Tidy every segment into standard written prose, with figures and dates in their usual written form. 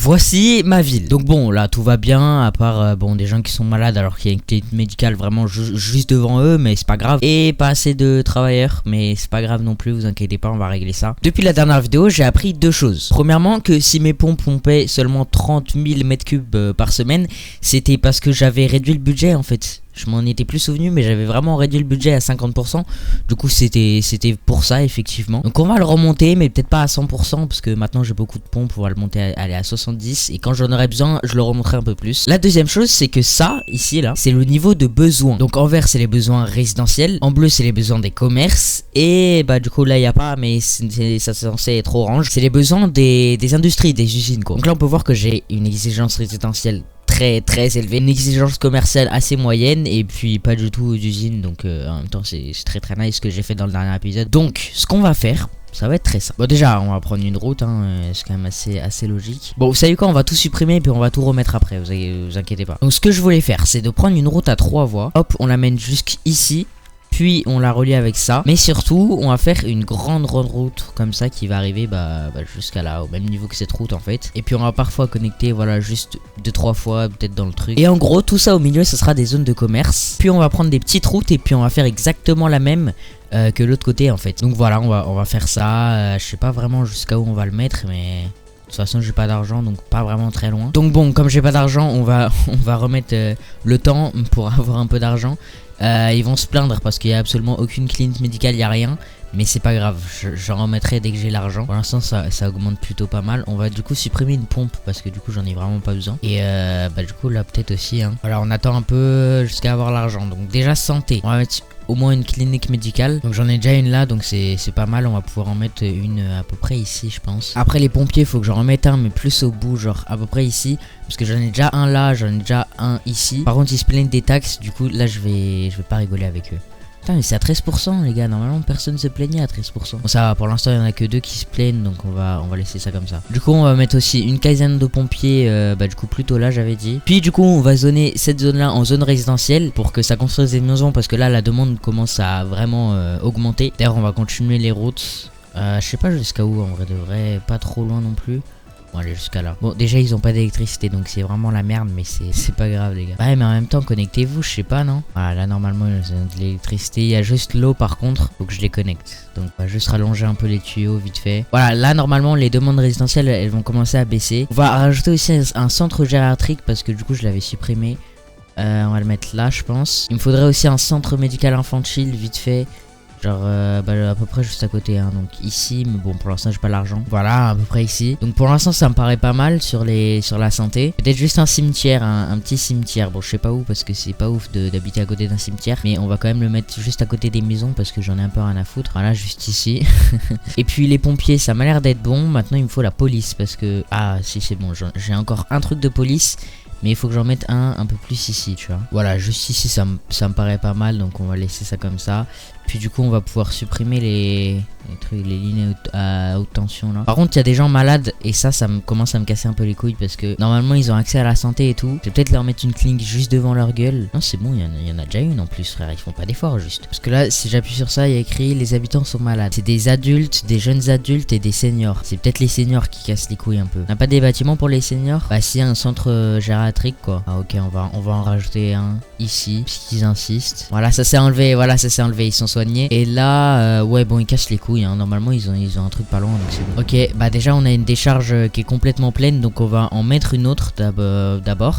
voici ma ville. Donc bon, là tout va bien, à part bon des gens qui sont malades alors qu'il y a une clinique médicale vraiment juste devant eux, mais c'est pas grave. Et pas assez de travailleurs, mais c'est pas grave non plus, vous inquiétez pas, on va régler ça. Depuis la dernière vidéo, j'ai appris deux choses. Premièrement, que si mes pompes pompaient seulement 30 000 mètres cubes par semaine, c'était parce que j'avais réduit le budget en fait. Je m'en étais plus souvenu, mais j'avais vraiment réduit le budget à 50%. Du coup, c'était pour ça, effectivement. Donc, on va le remonter, mais peut-être pas à 100%, parce que maintenant, j'ai beaucoup de pompes. On va le monter aller à 70. Et quand j'en aurai besoin, je le remonterai un peu plus. La deuxième chose, c'est que ça, ici, là, c'est le niveau de besoin. Donc, en vert, c'est les besoins résidentiels. En bleu, c'est les besoins des commerces. Et, bah, du coup, là, il n'y a pas, mais ça c'est censé être orange. C'est les besoins des industries, des usines, quoi. Donc là, on peut voir que j'ai une exigence résidentielle très élevé, une exigence commerciale assez moyenne et puis pas du tout d'usine, donc en même temps c'est très nice ce que j'ai fait dans le dernier épisode. Donc ce qu'on va faire, ça va être très simple. Bon, déjà on va prendre une route, c'est quand même assez logique. Bon, vous savez quoi, on va tout supprimer et puis on va tout remettre après, vous inquiétez pas. Donc ce que je voulais faire, c'est de prendre une route à 3 voies, hop, on l'amène jusqu'ici. Puis on la relie avec ça. Mais surtout on va faire une grande route comme ça qui va arriver jusqu'à là, au même niveau que cette route en fait. Et puis on va parfois connecter voilà juste 2-3 fois peut-être dans le truc. Et en gros tout ça au milieu ça sera des zones de commerce. Puis on va prendre des petites routes et puis on va faire exactement la même que l'autre côté en fait. Donc voilà on va faire ça. Je sais pas vraiment jusqu'à où on va le mettre, mais de toute façon j'ai pas d'argent donc pas vraiment très loin. Donc bon, comme j'ai pas d'argent on va remettre le temps pour avoir un peu d'argent. Ils vont se plaindre parce qu'il n'y a absolument aucune clinique médicale, il n'y a rien. Mais c'est pas grave, j'en remettrai dès que j'ai l'argent. Pour l'instant ça augmente plutôt pas mal. On va du coup supprimer une pompe parce que du coup j'en ai vraiment pas besoin. Et du coup là peut-être aussi Voilà, on attend un peu jusqu'à avoir l'argent. Donc déjà santé, on va mettre au moins une clinique médicale. Donc j'en ai déjà une là, donc c'est pas mal. On va pouvoir en mettre une à peu près ici je pense. Après les pompiers faut que j'en remette un, mais plus au bout, genre à peu près ici. Parce que j'en ai déjà un là, j'en ai déjà un ici. Par contre ils se plaignent des taxes, du coup là je vais pas rigoler avec eux. Putain, mais c'est à 13% les gars, normalement personne se plaignait à 13%. Bon ça va, pour l'instant il y en a que 2 qui se plaignent, donc on va laisser ça comme ça. Du coup on va mettre aussi une caserne de pompiers, du coup plutôt là j'avais dit. Puis du coup on va zoner cette zone là en zone résidentielle pour que ça construise des maisons, parce que là la demande commence à vraiment augmenter. D'ailleurs on va continuer les routes, je sais pas jusqu'à où, en vrai de vrai, pas trop loin non plus. Bon allez jusqu'à là. Bon déjà ils ont pas d'électricité donc c'est vraiment la merde, mais c'est pas grave les gars. Ouais mais en même temps connectez-vous, je sais pas non. Voilà, là normalement ils ont de l'électricité. Il y a juste l'eau par contre, faut que je les connecte. Donc on va juste rallonger un peu les tuyaux vite fait. Voilà, là normalement les demandes résidentielles elles vont commencer à baisser. On va rajouter aussi un centre gériatrique parce que du coup je l'avais supprimé. On va le mettre là je pense. Il me faudrait aussi un centre médical infantile vite fait. Genre à peu près juste à côté donc ici, mais bon pour l'instant j'ai pas l'argent. Voilà à peu près ici. Donc pour l'instant ça me paraît pas mal sur la santé. Peut-être juste un cimetière, un petit cimetière. Bon je sais pas où parce que c'est pas ouf d'habiter à côté d'un cimetière, mais on va quand même le mettre juste à côté des maisons parce que j'en ai un peu rien à foutre. Voilà juste ici. Et puis les pompiers ça m'a l'air d'être bon. Maintenant il me faut la police parce que si c'est bon, j'ai encore un truc de police. Mais il faut que j'en mette un peu plus ici, tu vois. Voilà, juste ici, ça me paraît pas mal. Donc on va laisser ça comme ça. Puis du coup, on va pouvoir supprimer les lignes à haute tension là. Par contre, il y a des gens malades. Et ça commence à me casser un peu les couilles. Parce que normalement, ils ont accès à la santé et tout. Je vais peut-être leur mettre une clinique juste devant leur gueule. Non, c'est bon, il y en a déjà une en plus, frère. Ils font pas d'efforts juste. Parce que là, si j'appuie sur ça, il y a écrit les habitants sont malades. C'est des adultes, des jeunes adultes et des seniors. C'est peut-être les seniors qui cassent les couilles un peu. On n'a pas des bâtiments pour les seniors? Bah si, un centre gériatrique quoi. Ah ok, on va en rajouter un ici puisqu'ils insistent. Voilà, ça s'est enlevé, ils sont soignés. Et là ouais bon, ils cassent les couilles normalement ils ont un truc pas loin, donc c'est bon. Ok, bah déjà on a une décharge qui est complètement pleine, donc on va en mettre une autre d'abord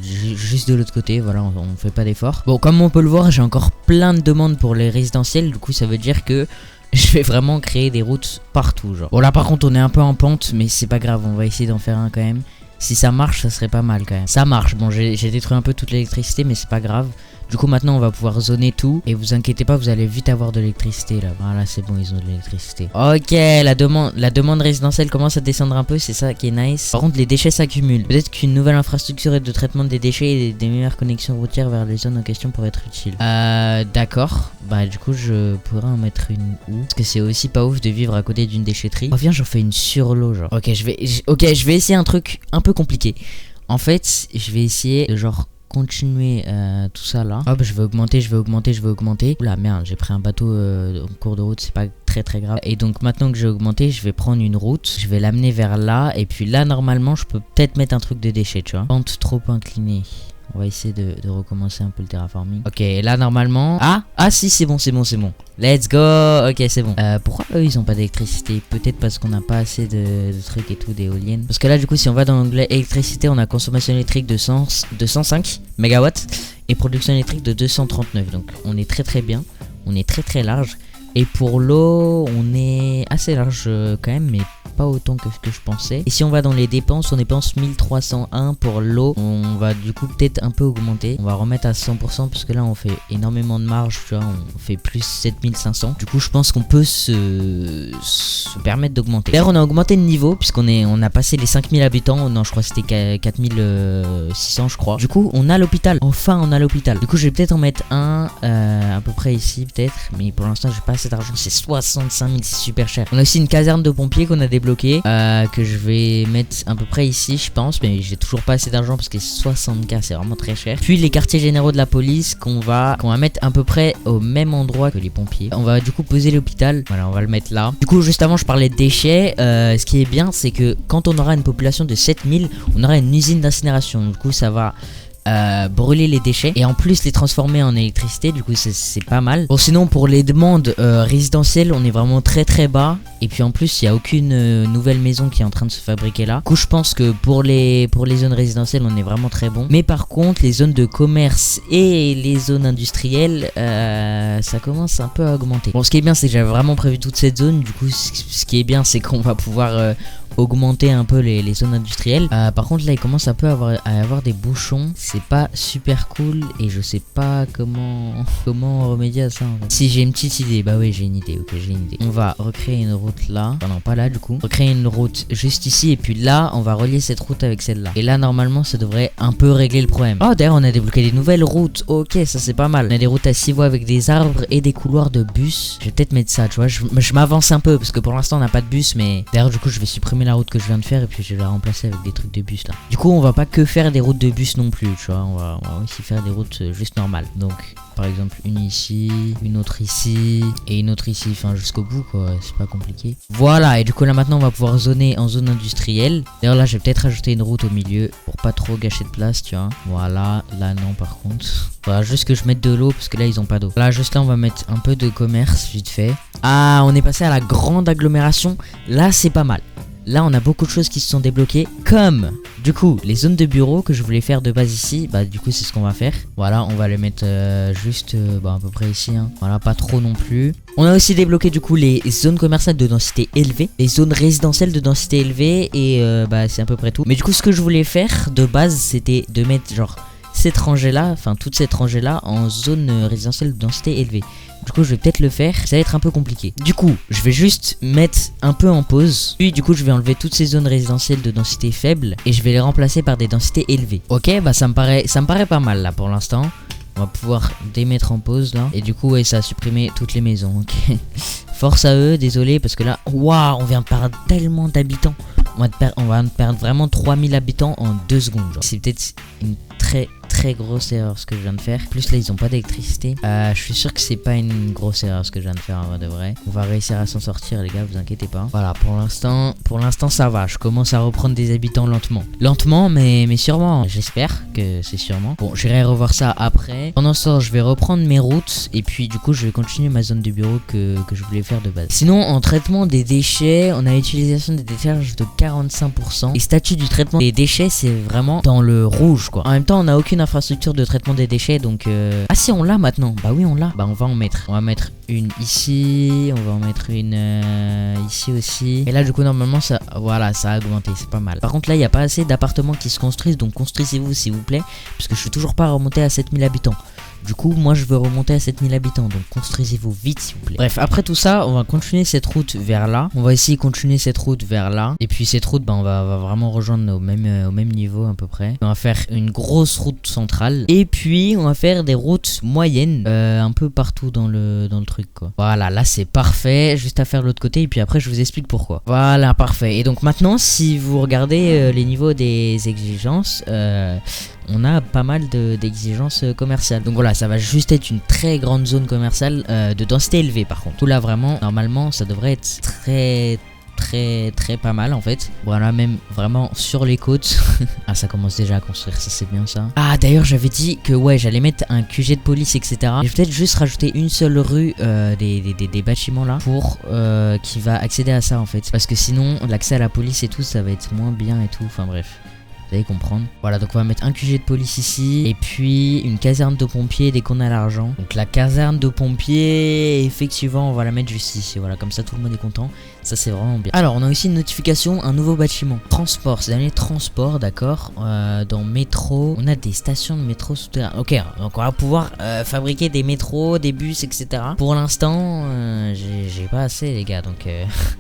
juste de l'autre côté. Voilà, on fait pas d'effort. Bon, comme on peut le voir, j'ai encore plein de demandes pour les résidentiels, du coup ça veut dire que je vais vraiment créer des routes partout genre. Bon là par contre on est un peu en pente, mais c'est pas grave, on va essayer d'en faire un quand même. Si ça marche, ça serait pas mal quand même. Ça marche, bon j'ai détruit un peu toute l'électricité, mais c'est pas grave. Du coup maintenant on va pouvoir zoner tout. Et vous inquiétez pas, vous allez vite avoir de l'électricité là. Voilà, c'est bon, ils ont de l'électricité. Ok, la demande résidentielle commence à descendre un peu, c'est ça qui est nice. Par contre les déchets s'accumulent. Peut-être qu'une nouvelle infrastructure de traitement des déchets et des meilleures connexions routières vers les zones en question pourraient être utiles. D'accord. Bah du coup je pourrais en mettre une où? Parce que c'est aussi pas ouf de vivre à côté d'une déchetterie. Oh viens, j'en fais une sur l'eau genre. Ok, je vais essayer un truc un peu compliqué. En fait je vais essayer de genre continuer tout ça là. Hop, je vais augmenter. Oula merde, j'ai pris un bateau en cours de route, c'est pas très grave. Et donc maintenant que j'ai augmenté, je vais prendre une route, je vais l'amener vers là. Et puis là normalement je peux peut-être mettre un truc de déchets, tu vois. Pente trop inclinée. On va essayer de recommencer un peu le terraforming. Ok, là normalement... Ah si, c'est bon. Let's go. Ok, c'est bon. Pourquoi eux, ils ont pas d'électricité? Peut-être parce qu'on n'a pas assez de trucs et tout, d'éoliennes. Parce que là, du coup, si on va dans l'onglet électricité, on a consommation électrique de 105 mégawatts et production électrique de 239. Donc, on est très bien. On est très large. Et pour l'eau, on est assez large quand même, mais pas autant que ce que je pensais. Et si on va dans les dépenses, on dépense 1301 pour l'eau. On va du coup peut-être un peu augmenter. On va remettre à 100% parce que là on fait énormément de marge, tu vois. On fait plus 7500. Du coup je pense qu'on peut se permettre d'augmenter. D'ailleurs on a augmenté le niveau puisqu'on a passé les 5000 habitants. Non je crois que c'était 4600 je crois. Du coup on a l'hôpital. Enfin on a l'hôpital. Du coup je vais peut-être en mettre un à peu près ici peut-être. Mais pour l'instant j'ai pas assez d'argent. C'est 65 000, c'est super cher. On a aussi une caserne de pompiers qu'on a débloqué. Que je vais mettre à peu près ici je pense, mais j'ai toujours pas assez d'argent parce que 60K c'est vraiment très cher. Puis les quartiers généraux de la police qu'on va mettre à peu près au même endroit que les pompiers. On va du coup poser l'hôpital, voilà on va le mettre là. Du coup juste avant je parlais de déchets, ce qui est bien c'est que quand on aura une population de 7000, on aura une usine d'incinération. Du coup ça va brûler les déchets et en plus les transformer en électricité. Du coup c'est pas mal. Bon sinon pour les demandes résidentielles on est vraiment très bas. Et puis en plus il n'y a aucune nouvelle maison qui est en train de se fabriquer là. Du coup je pense que pour les zones résidentielles on est vraiment très bon. Mais par contre les zones de commerce et les zones industrielles ça commence un peu à augmenter. Bon ce qui est bien c'est que j'avais vraiment prévu toute cette zone. Du coup ce qui est bien c'est qu'on va pouvoir augmenter un peu les zones industrielles. Par contre là il commence un peu à avoir des bouchons. C'est pas super cool et je sais pas comment remédier à ça en fait. Si j'ai une petite idée, bah oui j'ai une idée, ok j'ai une idée. On va recréer une route là, enfin non pas là du coup. Recréer une route juste ici et puis là on va relier cette route avec celle-là. Et là normalement ça devrait un peu régler le problème. Oh d'ailleurs on a débloqué des nouvelles routes, ok ça c'est pas mal. On a des routes à 6 voies avec des arbres et des couloirs de bus. Je vais peut-être mettre ça tu vois, je m'avance un peu parce que pour l'instant on n'a pas de bus. Mais d'ailleurs du coup je vais supprimer la route que je viens de faire et puis je vais la remplacer avec des trucs de bus là. Du coup on va pas que faire des routes de bus non plus tu vois, on va aussi faire des routes juste normales. Donc par exemple une ici, une autre ici et une autre ici, enfin jusqu'au bout quoi, c'est pas compliqué. Voilà et du coup là maintenant on va pouvoir zoner en zone industrielle. D'ailleurs là je vais peut-être rajouter une route au milieu pour pas trop gâcher de place tu vois. Voilà, là non par contre. Voilà juste que je mette de l'eau parce que là ils ont pas d'eau. Là juste là on va mettre un peu de commerce vite fait. Ah on est passé à la grande agglomération, là c'est pas mal. Là on a beaucoup de choses qui se sont débloquées, comme du coup les zones de bureaux que je voulais faire de base ici. Bah du coup c'est ce qu'on va faire. Voilà on va les mettre juste à peu près ici hein. Voilà pas trop non plus. On a aussi débloqué du coup les zones commerciales de densité élevée, les zones résidentielles de densité élevée. Et c'est à peu près tout. Mais du coup ce que je voulais faire de base c'était de mettre genre cette rangée là, enfin toute cette rangée là en zone résidentielle de densité élevée. Du coup je vais peut-être le faire, ça va être un peu compliqué. Du coup je vais juste mettre un peu en pause. Puis du coup je vais enlever toutes ces zones résidentielles de densité faible et je vais les remplacer par des densités élevées. Ok bah ça me paraît pas mal là pour l'instant. On va pouvoir démettre en pause là. Et du coup ouais ça a supprimé toutes les maisons. Ok. Force à eux, désolé parce que là, waouh, on vient de perdre tellement d'habitants. On va perdre vraiment 3000 habitants en 2 secondes. C'est peut-être une très grosse erreur ce que je viens de faire. En plus là ils ont pas d'électricité. Je suis sûr que c'est pas une grosse erreur ce que je viens de faire en vrai de vrai. On va réussir à s'en sortir les gars, vous inquiétez pas. Voilà pour l'instant ça va. Je commence à reprendre des habitants lentement mais sûrement. J'espère que c'est sûrement. Bon j'irai revoir ça après. Pendant ce temps je vais reprendre mes routes. Et puis du coup je vais continuer ma zone de bureau que je voulais faire de base. Sinon en traitement des déchets on a utilisation des décharges de 45%. Et statut du traitement des déchets c'est vraiment dans le rouge quoi. En même temps on n'a aucune infrastructure de traitement des déchets donc ah si on l'a maintenant. Bah oui on l'a. Bah on va mettre une ici, on va en mettre une ici aussi. Et là du coup normalement ça voilà ça a augmenté, c'est pas mal. Par contre là il n'y a pas assez d'appartements qui se construisent, donc construisez-vous s'il vous plaît, parce que je suis toujours pas remonté à 7000 habitants. Du coup moi je veux remonter à 7000 habitants, donc construisez-vous vite s'il vous plaît. Bref après tout ça on va continuer cette route vers là. On va essayer de continuer cette route vers là. Et puis cette route bah on va vraiment rejoindre au même niveau à peu près. On va faire une grosse route centrale. Et puis on va faire des routes moyennes un peu partout dans le truc quoi. Voilà là c'est parfait. Juste à faire de l'autre côté et puis après je vous explique pourquoi. Voilà parfait. Et donc maintenant si vous regardez les niveaux des exigences on a pas mal d'exigences commerciales. Donc voilà, ça va juste être une très grande zone commerciale de densité élevée par contre. Tout là vraiment, normalement, ça devrait être très pas mal en fait. Voilà, même vraiment sur les côtes. Ah, ça commence déjà à construire, ça c'est bien ça. Ah, d'ailleurs j'avais dit que ouais, j'allais mettre un QG de police, etc. Je vais peut-être juste rajouter une seule rue des bâtiments là pour qui va accéder à ça en fait. Parce que sinon l'accès à la police et tout, ça va être moins bien et tout. Enfin bref, vous allez comprendre. Voilà, donc on va mettre un QG de police ici. Et puis une caserne de pompiers dès qu'on a l'argent. Donc la caserne de pompiers, effectivement, on va la mettre juste ici. Voilà, comme ça tout le monde est content. Ça c'est vraiment bien. Alors on a aussi une notification, un nouveau bâtiment. Transport, c'est dans les transports, d'accord. Dans métro, on a des stations de métro souterrain. Ok, donc on va pouvoir fabriquer des métros, des bus, etc. Pour l'instant, j'ai pas assez les gars, donc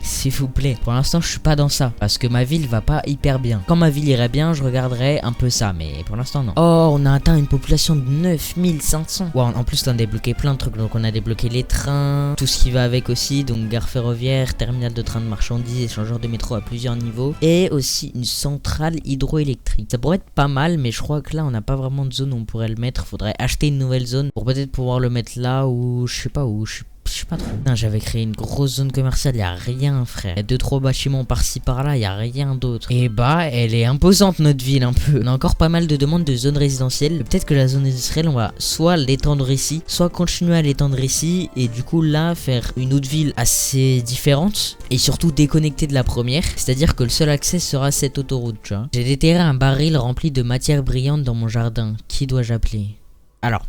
s'il vous plaît. Pour l'instant je suis pas dans ça. Parce que ma ville va pas hyper bien. Quand ma ville irait bien, je regarderai un peu ça, mais pour l'instant non. Oh, on a atteint une population de 9500. Wow, en plus on a débloqué plein de trucs. Donc on a débloqué les trains, tout ce qui va avec aussi. Donc gare ferroviaire, terminal de train de marchandises, échangeur de métro à plusieurs niveaux. Et aussi une centrale hydroélectrique. Ça pourrait être pas mal, mais je crois que là on n'a pas vraiment de zone où on pourrait le mettre. Faudrait acheter une nouvelle zone pour peut-être pouvoir le mettre là ou je sais pas où. Je sais pas trop. J'avais créé une grosse zone commerciale, y a rien frère. Il y a 2-3 bâtiments par-ci par-là, y a rien d'autre. Et bah elle est imposante notre ville un peu. On a encore pas mal de demandes de zones résidentielles. Peut-être que la zone industrielle on va soit l'étendre ici, soit continuer à l'étendre ici. Et du coup là faire une autre ville assez différente. Et surtout déconnectée de la première. C'est-à-dire que le seul accès sera cette autoroute, tu vois. J'ai déterré un baril rempli de matière brillante dans mon jardin. Qui dois-je appeler? Alors,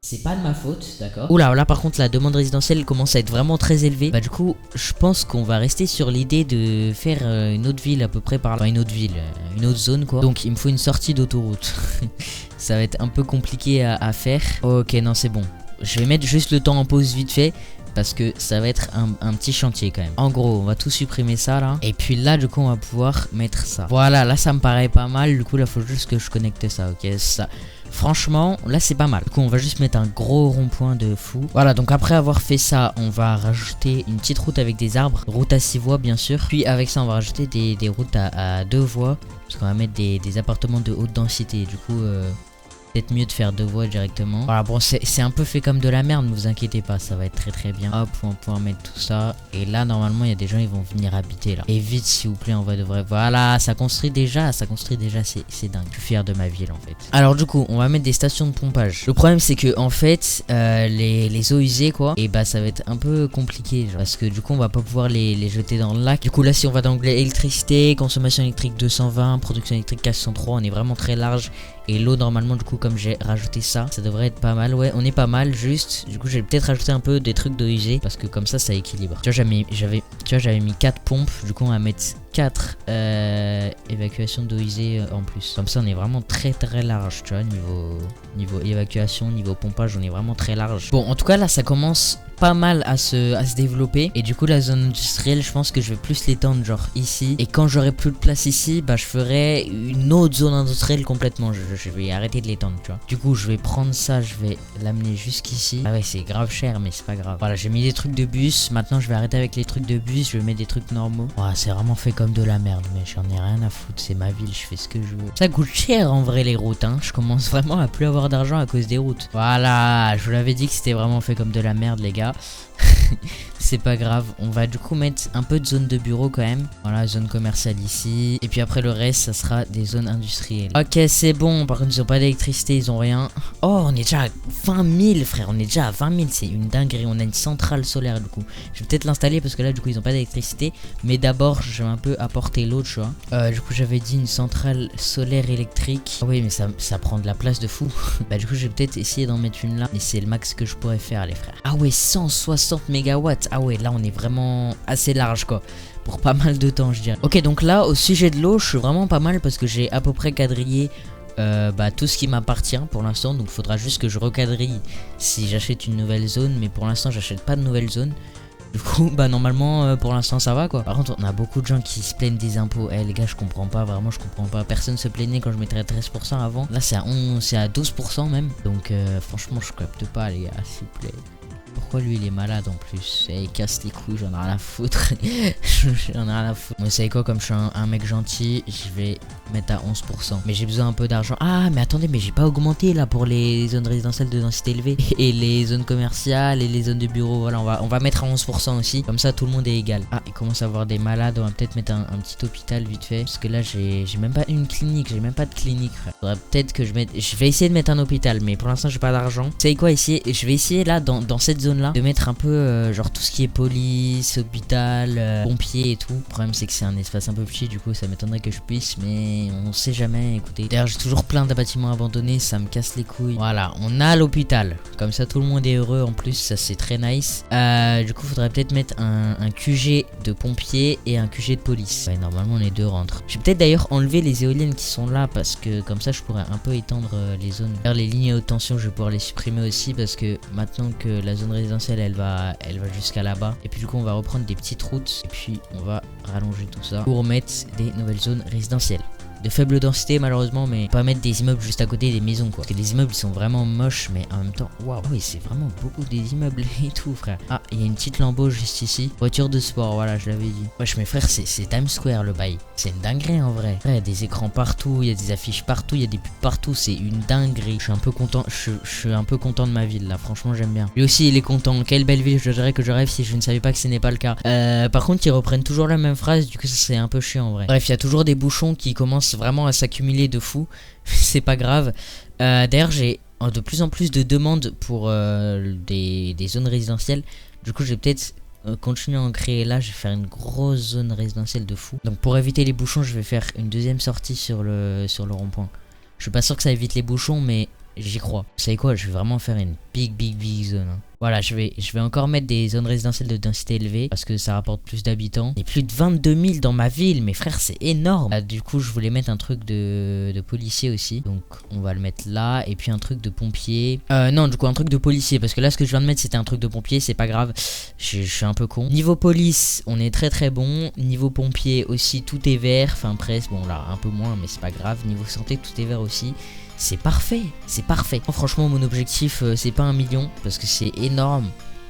c'est pas de ma faute, d'accord. Oula, là par contre la demande résidentielle commence à être vraiment très élevée. Bah du coup, je pense qu'on va rester sur l'idée de faire une autre ville à peu près par là. Enfin, une autre ville, une autre zone quoi. Donc il me faut une sortie d'autoroute. Ça va être un peu compliqué à faire. Ok, non c'est bon. Je vais mettre juste le temps en pause vite fait. Parce que ça va être un petit chantier quand même. En gros, on va tout supprimer ça là. Et puis là, du coup, on va pouvoir mettre ça. Voilà, là, ça me paraît pas mal. Du coup, là, faut juste que je connecte ça. Ok, ça. Franchement, là, c'est pas mal. Du coup, on va juste mettre un gros rond-point de fou. Voilà, donc après avoir fait ça, on va rajouter une petite route avec des arbres. Route à 6 voies, bien sûr. Puis avec ça, on va rajouter des routes à 2 voies. Parce qu'on va mettre des appartements de haute densité. Du coup, peut-être mieux de faire 2 voies directement. Voilà, bon, c'est un peu fait comme de la merde, ne vous inquiétez pas, ça va être très bien. Hop, on va pouvoir mettre tout ça. Et là, normalement, il y a des gens, ils vont venir habiter là. Et vite, s'il vous plaît, on va de vrai. Voilà, ça construit déjà, c'est dingue. Je suis fier de ma ville, en fait. Alors, du coup, on va mettre des stations de pompage. Le problème, c'est que, en fait, les eaux usées, quoi, et bah, ça va être un peu compliqué, genre, parce que du coup, on va pas pouvoir les jeter dans le lac. Du coup, là, si on va dans l'onglet électricité, consommation électrique 220, production électrique 403, on est vraiment très large. Et l'eau normalement du coup comme j'ai rajouté ça devrait être pas mal. Ouais, on est pas mal juste. Du coup j'ai peut-être rajouté un peu des trucs d'eau usée parce que comme ça équilibre. Tu vois j'avais mis 4 pompes. Du coup on va mettre 4 évacuations d'eau usée en plus. Comme ça on est vraiment très large, tu vois, niveau évacuation, niveau pompage, on est vraiment très large. Bon en tout cas là ça commence pas mal à se développer. Et du coup la zone industrielle je pense que je vais plus l'étendre genre ici. Et quand j'aurai plus de place ici, bah je ferai une autre zone industrielle complètement. Je vais arrêter de l'étendre, tu vois. Du coup je vais prendre ça, je vais l'amener jusqu'ici. Ah ouais c'est grave cher mais c'est pas grave. Voilà j'ai mis des trucs de bus. Maintenant je vais arrêter avec les trucs de bus. Je vais mettre des trucs normaux. Ouais, c'est vraiment fait comme de la merde mais j'en ai rien à foutre. C'est ma ville, je fais ce que je veux. Ça coûte cher en vrai les routes hein. Je commence vraiment à plus avoir d'argent à cause des routes. Voilà, je vous l'avais dit que c'était vraiment fait comme de la merde les gars. C'est pas grave, on va du coup mettre un peu de zone de bureau quand même. Voilà, zone commerciale ici. Et puis après le reste, ça sera des zones industrielles. Ok, c'est bon. Par contre, ils ont pas d'électricité, ils ont rien. Oh, on est déjà à 20 000, frère. On est déjà à 20 000, c'est une dinguerie. On a une centrale solaire du coup. Je vais peut-être l'installer parce que là, du coup, ils ont pas d'électricité. Mais d'abord, je vais un peu apporter l'autre, tu vois. Du coup, j'avais dit une centrale solaire électrique. Ah oui, mais ça prend de la place de fou. Bah, du coup, je vais peut-être essayer d'en mettre une là. Et c'est le max que je pourrais faire, les frères. Ah ouais, 160 mégawatts. Ah ouais, là on est vraiment assez large quoi. Pour pas mal de temps je dirais. Ok donc là au sujet de l'eau je suis vraiment pas mal parce que j'ai à peu près quadrillé tout ce qui m'appartient pour l'instant. Donc faudra juste que je recadrille si j'achète une nouvelle zone. Mais pour l'instant j'achète pas de nouvelle zone. Du coup bah normalement pour l'instant ça va quoi. Par contre on a beaucoup de gens qui se plaignent des impôts. Eh les gars je comprends pas, vraiment je comprends pas. Personne se plaignait quand je mettrais 13% avant. Là c'est à 12% même. Donc franchement je capte pas les gars s'il vous plaît. Pourquoi lui il est malade en plus? Il casse les couilles, j'en ai rien à foutre. J'en ai rien à foutre. Vous savez quoi, comme je suis un mec gentil, je vais mettre à 11%. Mais j'ai besoin un peu d'argent. Ah, mais attendez, mais j'ai pas augmenté là pour les zones résidentielles de densité élevée et les zones commerciales et les zones de bureaux. Voilà, on va mettre à 11% aussi. Comme ça, tout le monde est égal. Ah, il commence à avoir des malades. On va peut-être mettre un petit hôpital vite fait. Parce que là, j'ai même pas une clinique. J'ai même pas de clinique, frère. Faudrait peut-être que je mette. Je vais essayer de mettre un hôpital, mais pour l'instant, j'ai pas d'argent. Vous savez quoi, je vais essayer là, dans cette zone là, de mettre un peu genre tout ce qui est police, hôpital, pompiers et tout. Le problème, c'est que c'est un espace un peu petit. Du coup, ça m'étonnerait que je puisse, mais on sait jamais. Écoutez, d'ailleurs, j'ai toujours plein de bâtiments abandonnés. Ça me casse les couilles. Voilà, on a l'hôpital. Comme ça, tout le monde est heureux. En plus, ça c'est très nice. Du coup, faudrait peut-être mettre un QG de pompiers et un QG de police. Ouais, normalement, les deux rentrent. Je vais peut-être d'ailleurs enlever les éoliennes qui sont là parce que comme ça, je pourrais un peu étendre les zones. D'ailleurs, les lignes à haute tension, je vais pouvoir les supprimer aussi parce que maintenant que la zone résidentielle, elle va jusqu'à là-bas. Et puis du coup, on va reprendre des petites routes et puis on va rallonger tout ça pour mettre des nouvelles zones résidentielles. De faible densité malheureusement, mais pas mettre des immeubles juste à côté des maisons quoi. Parce que les immeubles ils sont vraiment moches, mais en même temps, waouh, oui c'est vraiment beaucoup des immeubles et tout frère. Ah, il y a une petite lambeau juste ici. Voiture de sport, voilà, je l'avais dit. Wesh mes frères, c'est Times Square le bail. C'est une dinguerie en vrai. Il y a des écrans partout, il y a des affiches partout, il y a des pubs partout, c'est une dinguerie. Je suis un peu content, je suis un peu content de ma ville là, franchement j'aime bien. Lui aussi il est content. Quelle belle ville, je dirais que je rêve si je ne savais pas que ce n'est pas le cas. Par contre ils reprennent toujours la même phrase, du coup ça c'est un peu chiant en vrai. Bref, il y a toujours des bouchons qui commencent vraiment à s'accumuler de fou. C'est pas grave. D'ailleurs j'ai de plus en plus de demandes pour des zones résidentielles. Du coup je vais peut-être continuer à en créer là. Je vais faire une grosse zone résidentielle de fou. Donc pour éviter les bouchons je vais faire une deuxième sortie sur le rond-point. Je suis pas sûr que ça évite les bouchons mais j'y crois. Vous savez quoi, je vais vraiment faire une big zone hein. Voilà, je vais encore mettre des zones résidentielles de densité élevée parce que ça rapporte plus d'habitants. Et plus de 22 000 dans ma ville, mes frères, c'est énorme. Du coup, je voulais mettre un truc de policier aussi. Donc, on va le mettre là. Et puis un truc de pompier. Non, du coup, un truc de policier. Parce que là, ce que je viens de mettre, c'était un truc de pompier. C'est pas grave. Je suis un peu con. Niveau police, on est très bon. Niveau pompier aussi, tout est vert. Enfin, presque. Bon, là, un peu moins, mais c'est pas grave. Niveau santé, tout est vert aussi. C'est parfait, c'est parfait. Franchement, mon objectif, c'est pas 1 million parce que c'est énorme.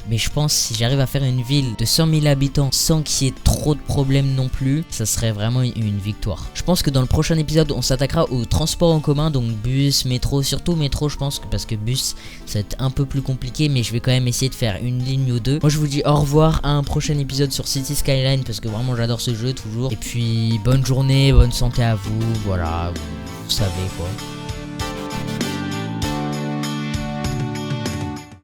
Mais je pense si j'arrive à faire une ville de 100 000 habitants sans qu'il y ait trop de problèmes non plus, ça serait vraiment une victoire. Je pense que dans le prochain épisode, on s'attaquera au transport en commun, donc bus, métro, surtout métro je pense, parce que bus, ça va être un peu plus compliqué, mais je vais quand même essayer de faire une ligne ou deux. Moi je vous dis au revoir à un prochain épisode sur City Skyline, parce que vraiment j'adore ce jeu toujours. Et puis bonne journée, bonne santé à vous, voilà, vous savez quoi.